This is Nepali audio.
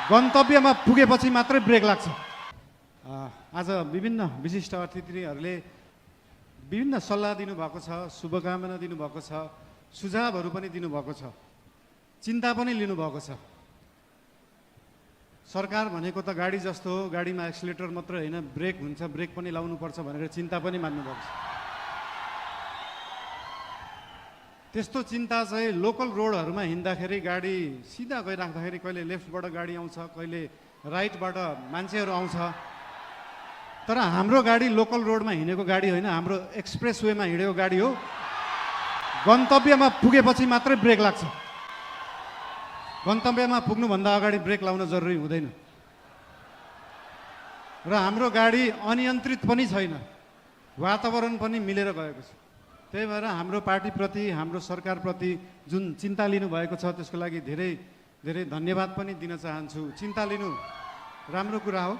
गन्तव्यमा पुगेपछि मात्रै ब्रेक लाग्छ। आज विभिन्न विशिष्ट अतिथिहरूले विभिन्न सल्लाह दिनुभएको छ, शुभकामना दिनुभएको छ, सुझावहरू पनि दिनुभएको छ, चिन्ता पनि लिनुभएको छ। सरकार भनेको त गाडी जस्तो हो, गाडीमा एक्सिलेटर मात्र होइन ब्रेक हुन्छ, ब्रेक पनि लाउनुपर्छ भनेर चिन्ता पनि मान्नुभएको छ। त्यस्तो चिन्ता चाहिँ लोकल रोडहरूमा हिँड्दाखेरि गाडी सिधा गइराख्दाखेरि कहिले लेफ्टबाट गाडी आउँछ, कहिले राइटबाट मान्छेहरू आउँछ। तर हाम्रो गाडी लोकल रोडमा हिँडेको गाडी होइन, हाम्रो एक्सप्रेस वेमा हिँडेको गाडी हो। गन्तव्यमा पुगेपछि मात्रै ब्रेक लाग्छ। गन्तव्यमा पुग्नुभन्दा अगाडि ब्रेक लाउन जरुरी हुँदैन। र हाम्रो गाडी अनियन्त्रित पनि छैन, वातावरण पनि मिलेर गएको छ। त्यही भएर हाम्रो पार्टीप्रति, हाम्रो सरकारप्रति जुन चिन्ता लिनुभएको छ त्यसको लागि धेरै धेरै धन्यवाद पनि दिन चाहन्छु। चिन्ता लिनु राम्रो कुरा हो।